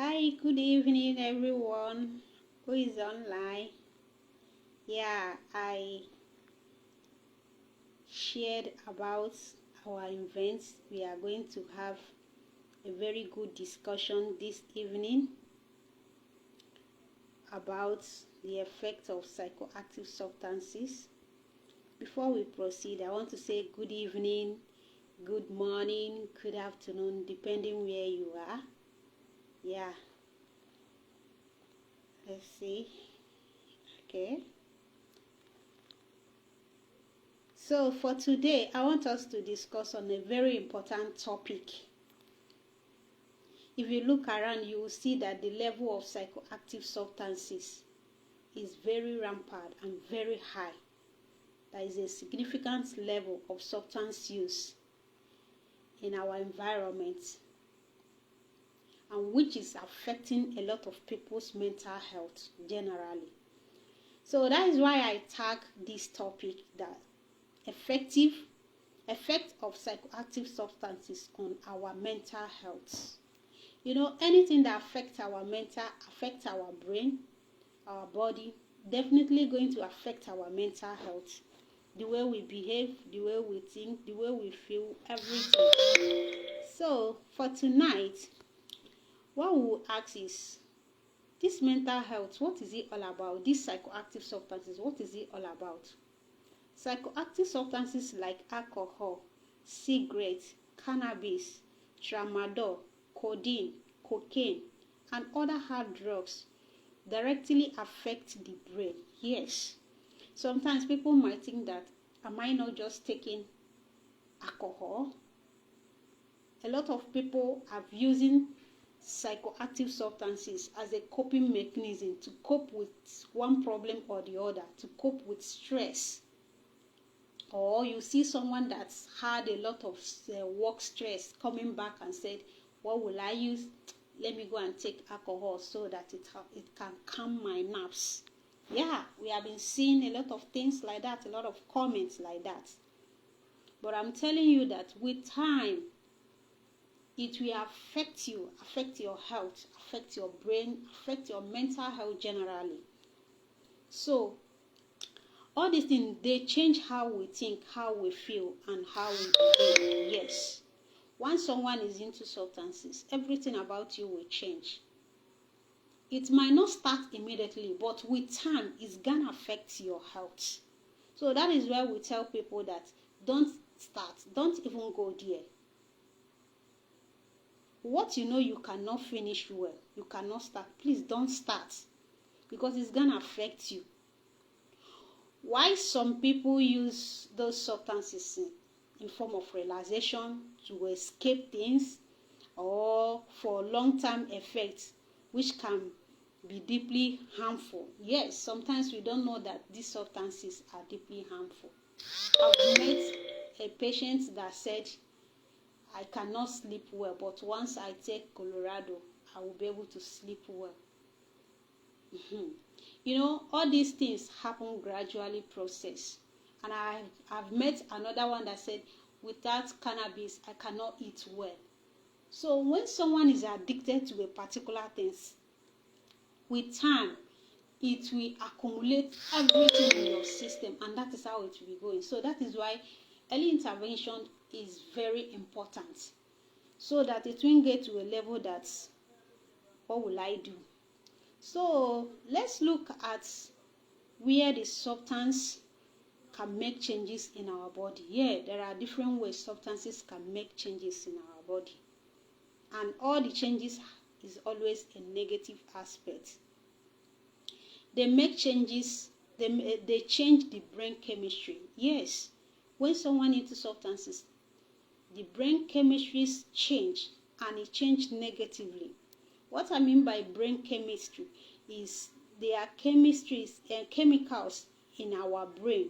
Hi, good evening, everyone who is online. Yeah, I shared about our events. We are going to have a very good discussion this evening about the effect of psychoactive substances. Before we proceed, I want to say good evening, good morning, good afternoon, depending where you are. Yeah, let's see. Okay. So for today, I want us to discuss on a very important topic. If you look around, you will see that the level of psychoactive substances is very rampant and very high. There is a significant level of substance use in our environment, and which is affecting a lot of people's mental health generally. So that is why I tag this topic, that effect of psychoactive substances on our mental health. You know, anything that affects our brain, our body, definitely going to affect our mental health. The way we behave, the way we think, the way we feel, everything. So for tonight, what we will ask is, this mental health, what is it all about? These psychoactive substances, what is it all about? Psychoactive substances like alcohol, cigarettes, cannabis, tramadol, codeine, cocaine, and other hard drugs directly affect the brain. Yes. Sometimes people might think that, am I not just taking alcohol? A lot of people are using psychoactive substances as a coping mechanism to cope with one problem or the other, to cope with stress. Or you see someone that's had a lot of work stress coming back and said, what will I use? Let me go and take alcohol so that it can calm my nerves. Yeah, we have been seeing a lot of things like that, a lot of comments like that. But I'm telling you that with time, it will affect you, affect your health, affect your brain, affect your mental health generally. So all these things, they change how we think, how we feel, and how we behave. Yes. Once someone is into substances, everything about you will change. It might not start immediately, but with time, it's going to affect your health. So that is why we tell people that don't start. Don't even go there. What you know you cannot finish well, you cannot start, please don't start, because it's going to affect you. Why some people use those substances in form of relaxation, to escape things, or for long-term effects, which can be deeply harmful. Yes, sometimes we don't know that these substances are deeply harmful. I've met a patient that said, I cannot sleep well, but once I take Colorado, I will be able to sleep well. You know, all these things happen gradually process. And I've met another one that said, without cannabis, I cannot eat well. So when someone is addicted to a particular thing, with time, it will accumulate everything in your system, and that is how it will be going. So that is why early intervention is very important, so that it will get to a level that's, what will I do? So let's look at where the substance can make changes in our body. Yeah, there are different ways substances can make changes in our body, and all the changes is always a negative aspect. They make changes, they change the brain chemistry. Yes, when someone into substances, the brain chemistries change, and it changed negatively. What I mean by brain chemistry is there are chemicals in our brain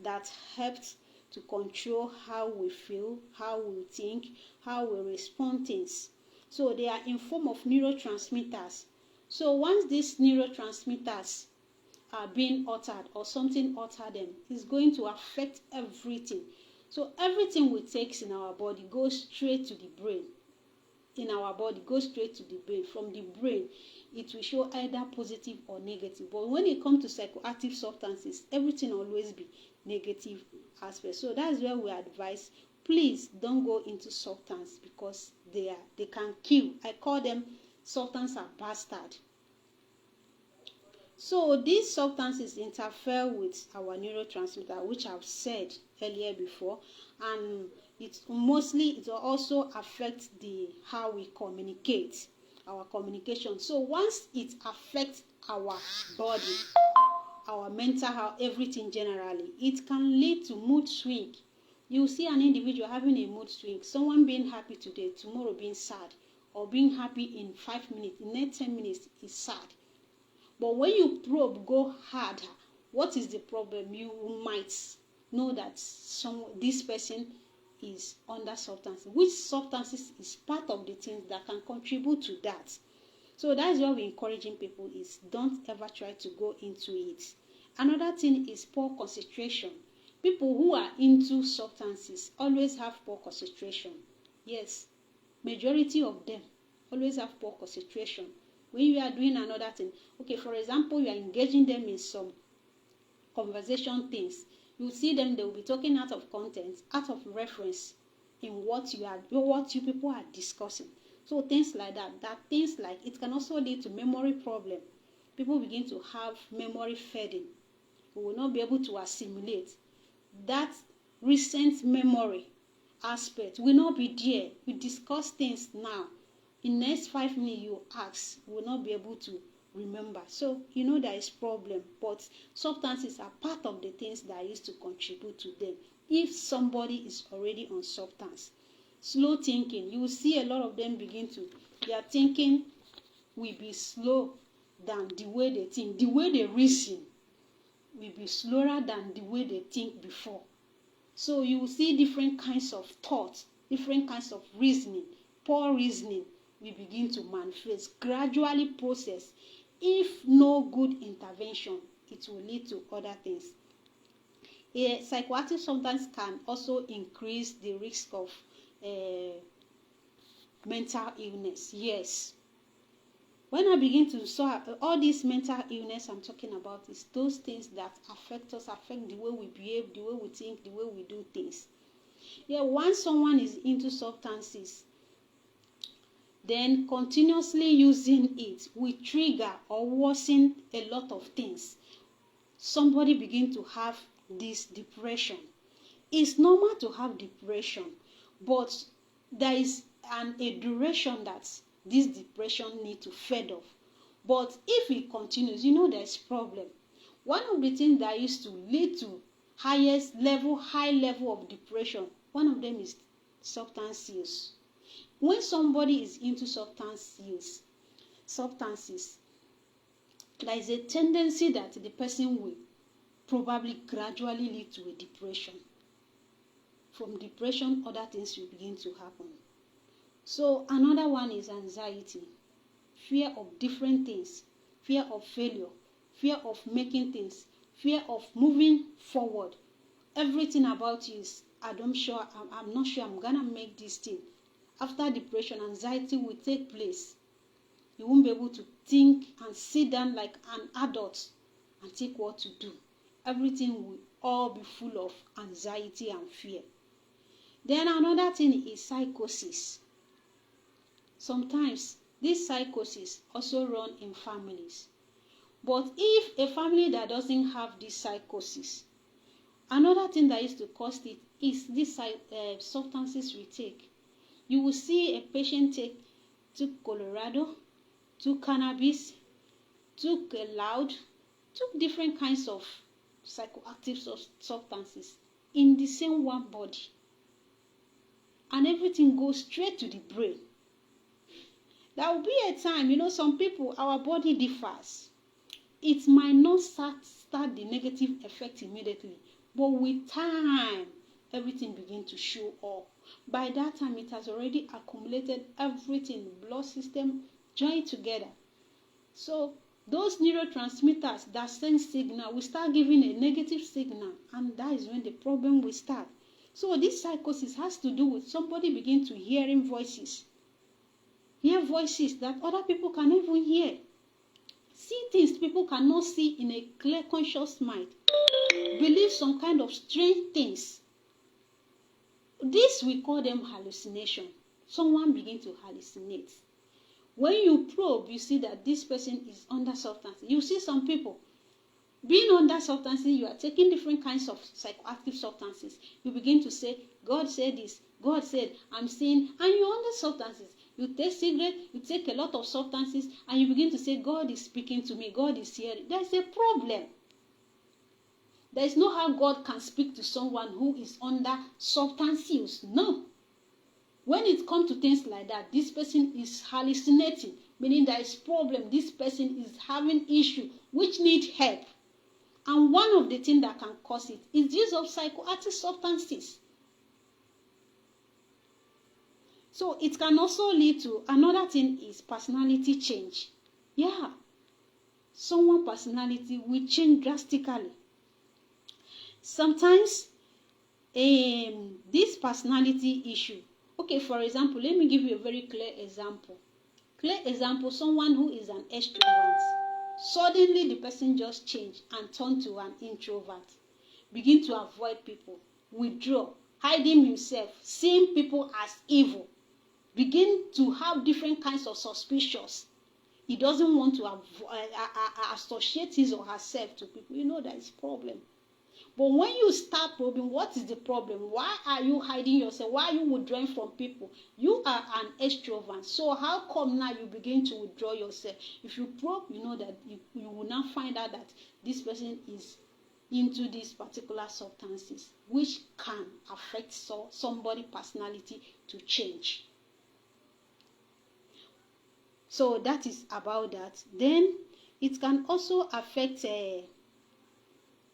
that helps to control how we feel, how we think, how we respond things. So they are in form of neurotransmitters. So once these neurotransmitters are being altered, or something alter them, it's going to affect everything. So everything we take in our body goes straight to the brain. in our body goes straight to the brain. From the brain, it will show either positive or negative. But when it comes to psychoactive substances, everything always be negative aspect. So that's where we advise, please don't go into substance, because they can kill. I call them substance are bastard. So these substances interfere with our neurotransmitter, which I've said earlier before, and it also affects how we communicate, our communication. So once it affects our body, our mental health, everything generally, it can lead to mood swing. You see an individual having a mood swing, someone being happy today, tomorrow being sad, or being happy in 5 minutes, in next 10 minutes is sad. But when you probe, go harder, what is the problem? You might know that this person is under substance. Which substances is part of the things that can contribute to that. So that's why we're encouraging people is don't ever try to go into it. Another thing is poor concentration. People who are into substances always have poor concentration. Yes, majority of them always have poor concentration. When you are doing another thing, okay, for example, you are engaging them in some conversation things, you see them, they will be talking out of context, out of reference in what you people are discussing. So things like that things like it can also lead to memory problem. People begin to have memory fading. We will not be able to assimilate. That recent memory aspect will not be there. We discuss things now. In next 5 minutes you ask, you will not be able to remember. So you know there is problem, but substances are part of the things that used to contribute to them. If somebody is already on substance, slow thinking, you will see a lot of them their thinking will be slow than the way they think. The way they reason will be slower than the way they think before. So you will see different kinds of thoughts, different kinds of reasoning. Poor reasoning will begin to manifest, gradually process. If no good intervention, it will lead to other things. Psychoactive sometimes can also increase the risk of mental illness. Yes. When I begin to all these mental illness I'm talking about is those things that affect us, affect the way we behave, the way we think, the way we do things. Yeah, once someone is into substances, then continuously using it will trigger or worsen a lot of things. Somebody begin to have this depression. It's normal to have depression, but there is a duration that this depression need to fade off. But if it continues, you know there's problem. One of the things that used to lead to high level of depression, one of them is substance use. When somebody is into substances, there is a tendency that the person will probably gradually lead to a depression. From depression, other things will begin to happen. So another one is anxiety, fear of different things, fear of failure, fear of making things, fear of moving forward. Everything about you is, I'm not sure I'm gonna make this thing. After depression, anxiety will take place. You won't be able to think and sit down like an adult and think what to do. Everything will all be full of anxiety and fear. Then another thing is psychosis. Sometimes this psychosis also run in families. But if a family that doesn't have this psychosis, another thing that used to cause it is these substances we take. You will see a patient took Colorado, took cannabis, took loud, took different kinds of psychoactive substances in the same one body. And everything goes straight to the brain. There will be a time, some people, our body differs. It might not start the negative effect immediately, but with time, everything begins to show up. By that time, it has already accumulated everything, blood system, joined together. So those neurotransmitters that send signal will start giving a negative signal, and that is when the problem will start. So this psychosis has to do with somebody begin to hearing voices. hear voices that other people can even hear, see things people cannot see in a clear conscious mind, believe some kind of strange things. This we call them hallucination. Someone begin to hallucinate. When you probe, you see that this person is under substance. You see some people being under substances, you are taking different kinds of psychoactive substances. You begin to say, God said this, God said, I'm seeing, and you're under substances. You take cigarette, you take a lot of substances, and you begin to say, God is speaking to me, God is hearing. There's a problem. There is no how God can speak to someone who is under substance use. No. When it comes to things like that, this person is hallucinating, meaning there is problem. This person is having issue which need help. And one of the things that can cause it is use of psychoactive substances. So it can also lead to another thing is personality change. Yeah. Someone's personality will change drastically. Sometimes this personality issue. Okay, for example, let me give you a very clear example. Someone who is an extrovert. Suddenly the person just changed and turned to an introvert. Begin to avoid people, withdraw, hiding himself, seeing people as evil. Begin to have different kinds of suspicions. He doesn't want to associate his or herself to people. You know there is problem. But when you start probing, what is the problem? Why are you hiding yourself? Why are you withdrawing from people? You are an extrovert. So how come now you begin to withdraw yourself? If you probe, you know that you will now find out that this person is into these particular substances, which can affect somebody's personality to change. So that is about that. Then it can also affect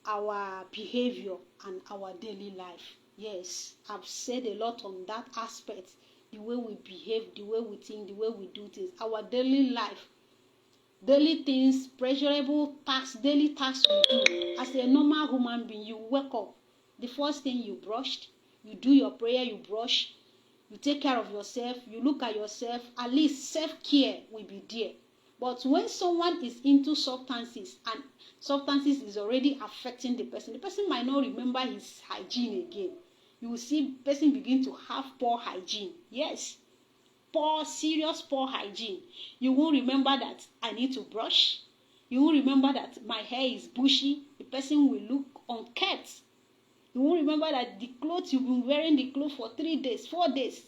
our behavior and our daily life. Yes, I've said a lot on that aspect. The way we behave, the way we think, the way we do things. Our daily life. Daily things, pleasurable tasks, daily tasks we do. As a normal human being, you wake up. The first thing you brushed, you do your prayer, you brush, you take care of yourself, you look at yourself. At least self-care will be there. But when someone is into substances and substances is already affecting the person might not remember his hygiene again. You will see the person begin to have poor hygiene. Yes, serious poor hygiene. You won't remember that I need to brush. You won't remember that my hair is bushy. The person will look unkempt. You won't remember that the clothes you've been wearing the clothes for 3 days, 4 days.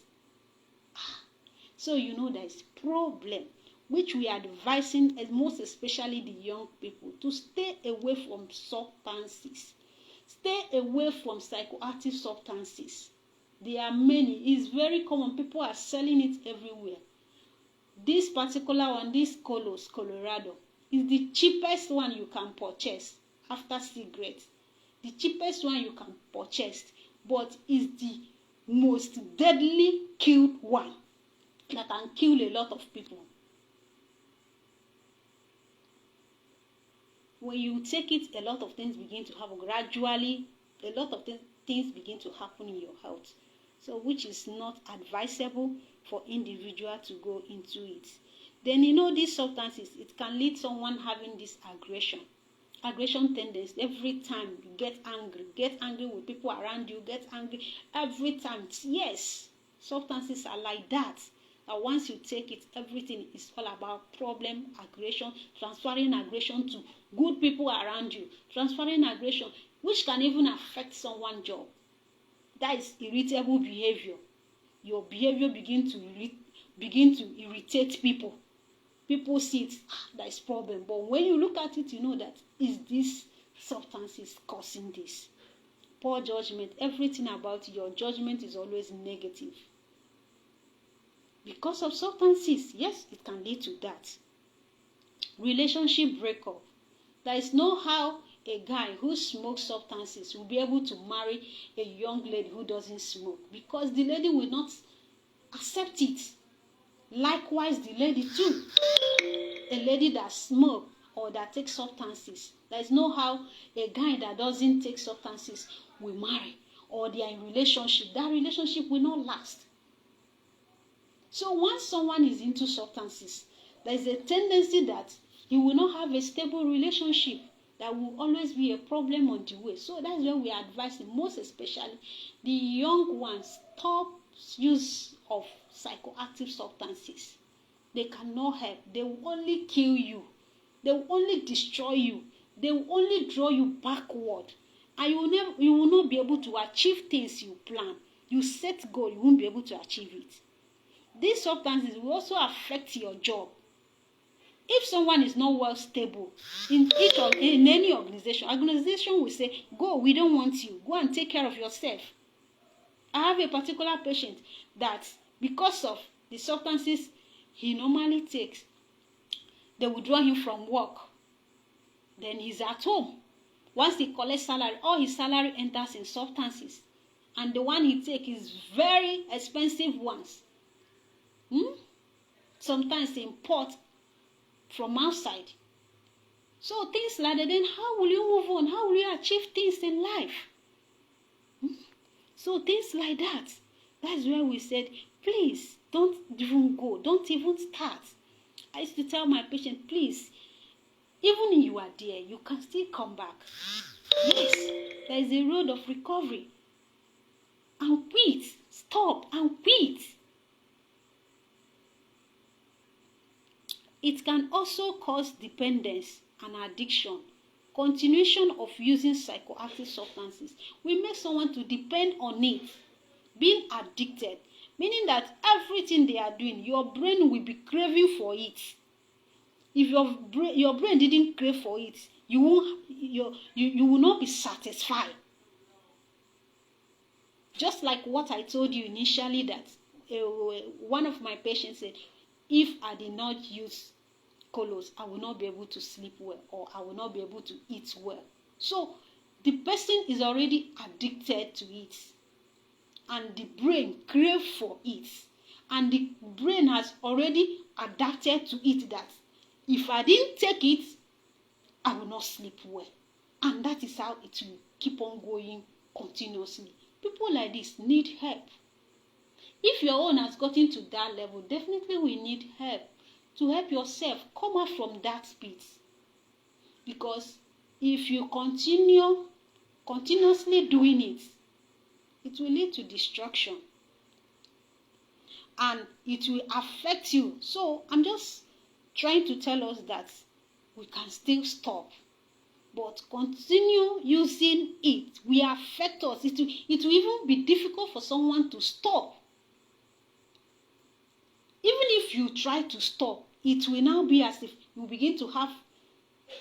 So you know there is problem, which we are advising, most especially the young people, to stay away from substances. Stay away from psychoactive substances. There are many. It's very common. People are selling it everywhere. This particular one, this Colos, Colorado, is the cheapest one you can purchase after cigarettes. The cheapest one you can purchase, but is the most deadly killed one that can kill a lot of people. When you take it, a lot of things begin to happen gradually. A lot of things begin to happen in your health. So which is not advisable for individual to go into it. Then you know these substances, it can lead someone having this aggression tendency. Every time you get angry with people around you, get angry every time. Yes, substances are like that. That once you take it, everything is all about problem, aggression, transferring aggression to good people around you, transferring aggression, which can even affect someone's job. That is irritable behavior. Your behavior begin to irritate people. People see it, there is problem. But when you look at it, you know that is this substances causing this. Poor judgment. Everything about your judgment is always negative. Because of substances, yes, it can lead to that. Relationship breakup. There is no how a guy who smokes substances will be able to marry a young lady who doesn't smoke, because the lady will not accept it. Likewise, the lady too. A lady that smokes or that takes substances, there is no how a guy that doesn't take substances will marry, or they are in relationship. That relationship will not last. So once someone is into substances, there is a tendency that he will not have a stable relationship. That will always be a problem on the way. So that's why we are advising, most especially the young ones, stop use of psychoactive substances. They cannot help. They will only kill you. They will only destroy you. They will only draw you backward. And you will not be able to achieve things you plan. You set goal, you won't be able to achieve it. These substances will also affect your job. If someone is not well stable in any organization will say, go, we don't want you. Go and take care of yourself. I have a particular patient that because of the substances he normally takes, they will draw him from work. Then he's at home. Once he collects salary, all his salary enters in substances. And the one he takes is very expensive ones. Sometimes they import from outside. So things like that, then how will you move on? How will you achieve things in life? So things like that. That's where we said, please, don't even go. Don't even start. I used to tell my patient, please, even if you are there, you can still come back. Yes, there is a road of recovery. And quit. Stop and quit. It can also cause dependence and addiction. Continuation of using psychoactive substances will make someone to depend on it, being addicted, meaning that everything they are doing, your brain will be craving for it. If your brain didn't crave for it, you will not be satisfied. Just like what I told you initially, that one of my patients said, if I did not use Kolos, I will not be able to sleep well, or I will not be able to eat well. So the person is already addicted to it, and the brain craves for it, and the brain has already adapted to it that if I didn't take it, I will not sleep well. And that is how it will keep on going continuously. People like this need help. If your own has gotten to that level, definitely we need help to help yourself come out from that pit. Because if you continuously doing it, it will lead to destruction. And it will affect you. So I'm just trying to tell us that we can still stop. But continue using it will affect us. It will even be difficult for someone to stop. Even if you try to stop, it will now be as if you begin to have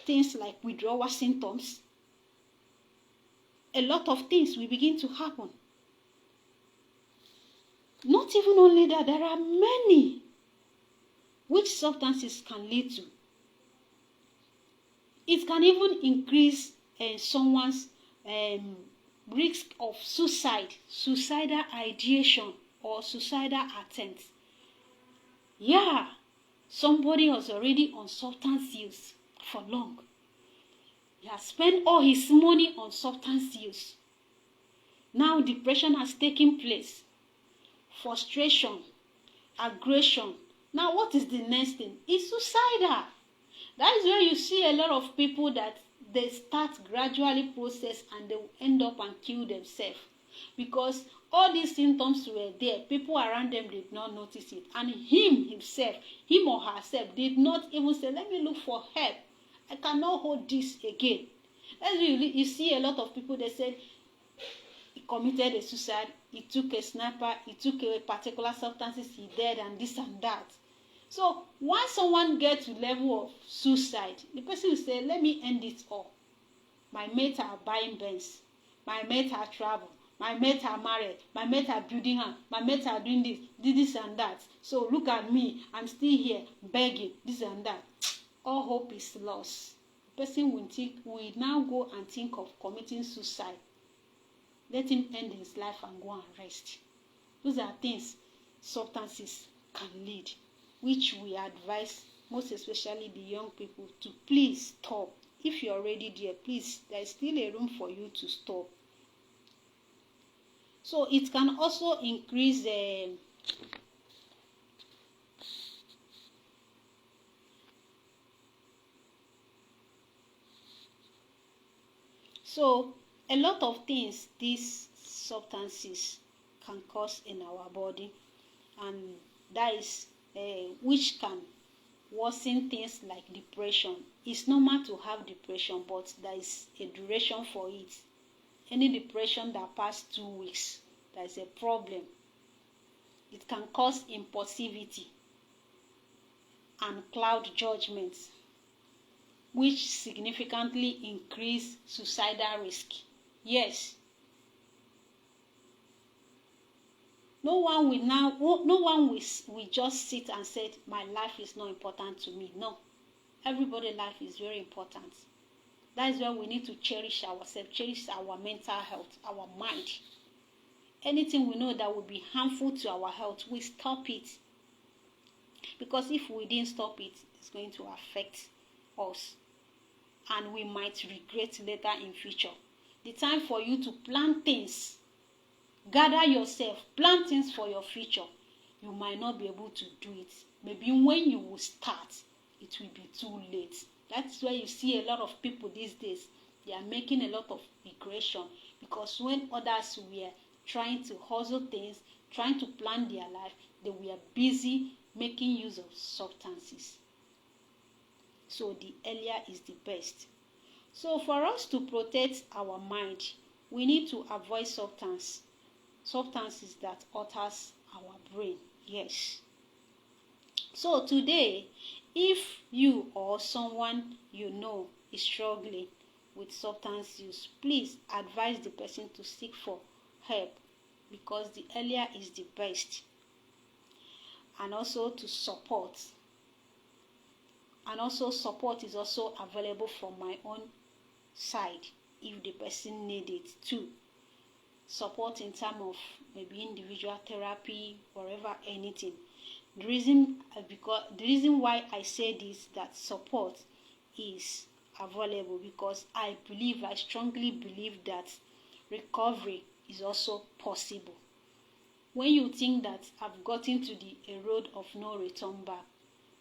things like withdrawal symptoms. A lot of things will begin to happen. Not even only that, there are many which substances can lead to. It can even increase someone's risk of suicide, suicidal ideation, or suicidal attempts. Yeah, somebody was already on substance use for long. He has spent all his money on substance use. Now depression has taken place. Frustration, aggression. Now what is the next thing? It's suicidal. That is where you see a lot of people that they start gradually process and they will end up and kill themselves. Because all these symptoms were there. People around them did not notice it. And him or herself did not even say, let me look for help. I cannot hold this again. That's really, you see a lot of people, they said, he committed a suicide, he took a sniper, he took a particular substances, he died, and this and that. So once someone gets to level of suicide, the person will say, let me end it all. My mates are buying Benz. My mates are travel. My mates are married. My mates are building up. My mates are doing this and that. So look at me. I'm still here begging this and that. All hope is lost. The person will now go and think of committing suicide. Let him end his life and go and rest. Those are things substances can lead, which we advise, most especially the young people, to please stop. If you're already there, please, there is still a room for you to stop. So it can also increase So a lot of things these substances can cause in our body, and that is which can worsen things like depression. It's normal to have depression, but there is a duration for it. Any depression that passes 2 weeks, there is a problem. It can cause impulsivity and cloud judgment, which significantly increase suicidal risk. Yes. No one will just sit and say, my life is not important to me. No. Everybody's life is very important. That is why we need to cherish ourselves, cherish our mental health, our mind. Anything we know that will be harmful to our health, we stop it. Because if we didn't stop it, it's going to affect us. And we might regret later in future. The time for you to plan things, gather yourself, plan things for your future. You might not be able to do it. Maybe when you will start, it will be too late. That's why you see a lot of people these days, they are making a lot of regression, because when others were trying to hustle things, trying to plan their life, they were busy making use of substances. So the earlier is the best. So for us to protect our mind, we need to avoid substances that alters our brain. Yes. So today, if you or someone you know is struggling with substance use, please advise the person to seek for help, because the earlier is the best. And also to support. And also support is also available from my own side if the person needs it too. Support in terms of maybe individual therapy, whatever, anything. The reason why I say this, that support is available, because I strongly believe that recovery is also possible. When you think that I've gotten to a road of no return back,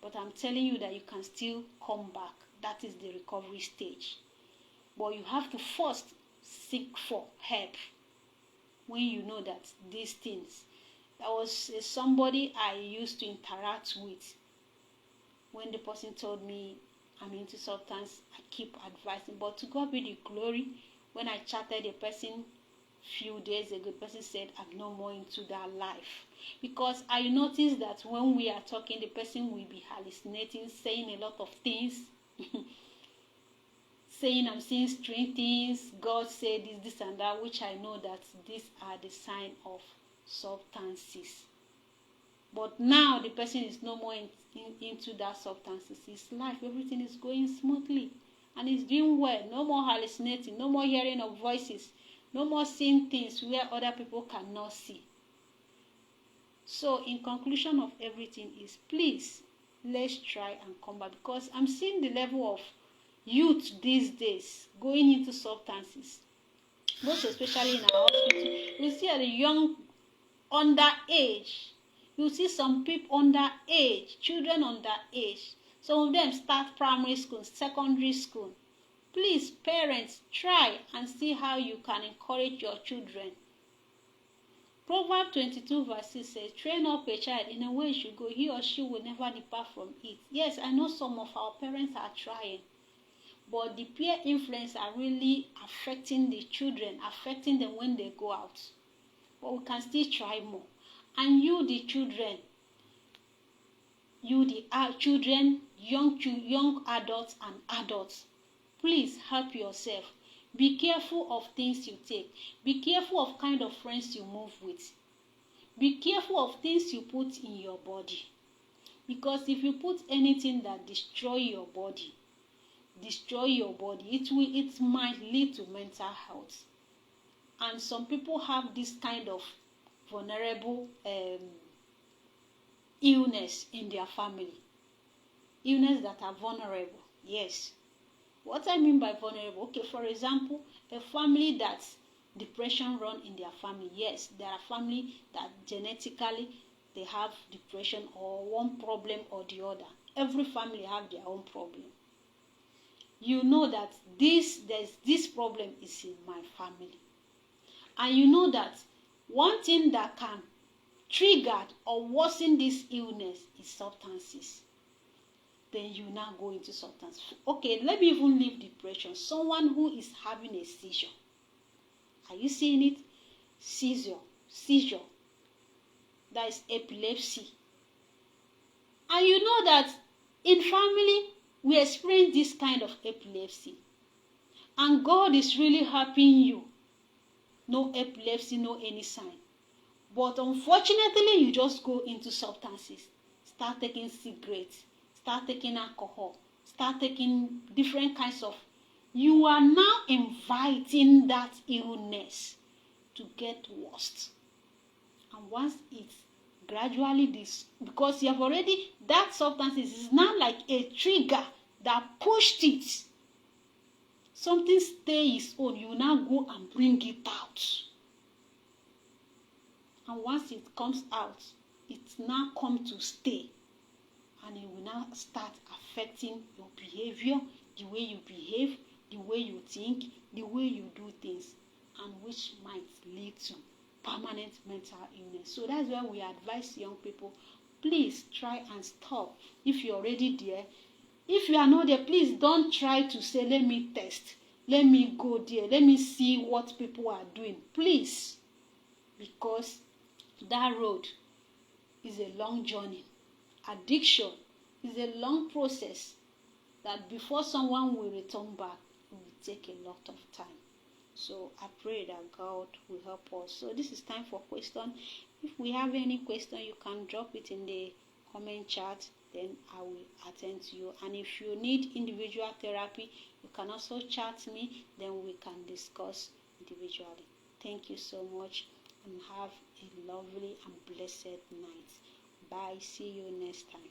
but I'm telling you that you can still come back. That is the recovery stage. But you have to first seek for help when you know that these things. There was somebody I used to interact with. When the person told me I'm into substance, I keep advising. But to God be the glory, when I chatted the person few days ago, the person said I'm no more into that life. Because I noticed that when we are talking, the person will be hallucinating, saying a lot of things. Saying I'm seeing strange things, God said this and that, which I know that these are the sign of substances. But now the person is no more into that substances. His life, everything is going smoothly and he's doing well. No more hallucinating, no more hearing of voices, no more seeing things where other people cannot see. So in conclusion of everything is, please, let's try and come back, because I'm seeing the level of youth these days going into substances, most especially in our hospital. You see at the young underage, you see some people underage, children underage. Some of them start primary school, secondary school. Please, parents, try and see how you can encourage your children. Proverbs 22 verse 6 says, train up a child in a way he should go, he or she will never depart from it. Yes, I know some of our parents are trying, but the peer influence are really affecting the children, affecting them when they go out. But we can still try more. And you, the children, young adults and adults, please help yourself. Be careful of things you take. Be careful of kind of friends you move with. Be careful of things you put in your body. Because if you put anything that destroy your body, it might lead to mental health. And some people have this kind of vulnerable illness in their family. Illness that are vulnerable. Yes. What I mean by vulnerable, okay, for example, a family that depression run in their family. Yes, there are families that genetically they have depression or one problem or the other. Every family have their own problem. you know that this problem is in my family, and you know that one thing that can trigger or worsen this illness is substances, then you now go into substance. Okay, let me even leave depression. Someone who is having a seizure. Are you seeing it? Seizure. That is epilepsy. And you know that in family, we experience this kind of epilepsy. And God is really helping you. No epilepsy, no any sign. But unfortunately, you just go into substances. Start taking cigarettes. Start taking alcohol. Start taking different kinds of... You are now inviting that illness to get worse. And once it's gradually this, because you have already, that substance is now like a trigger that pushed it. Something stays on, you now go and bring it out. And once it comes out, it now comes to stay. And it will now start affecting your behavior, the way you behave, the way you think, the way you do things, and which might lead to permanent mental illness. So that's why we advise young people, please try and stop. If you're already there, if you are not there, please don't try to say, let me test, let me go there, let me see what people are doing. Please, because that road is a long journey. Addiction is a long process that before someone will return back, it will take a lot of time. So I pray that God will help us. So this is time for question. If we have any question, you can drop it in the comment chat. Then I will attend to you. And if you need individual therapy, you can also chat me. Then we can discuss individually. Thank you so much, and have a lovely and blessed night. Bye. See you next time.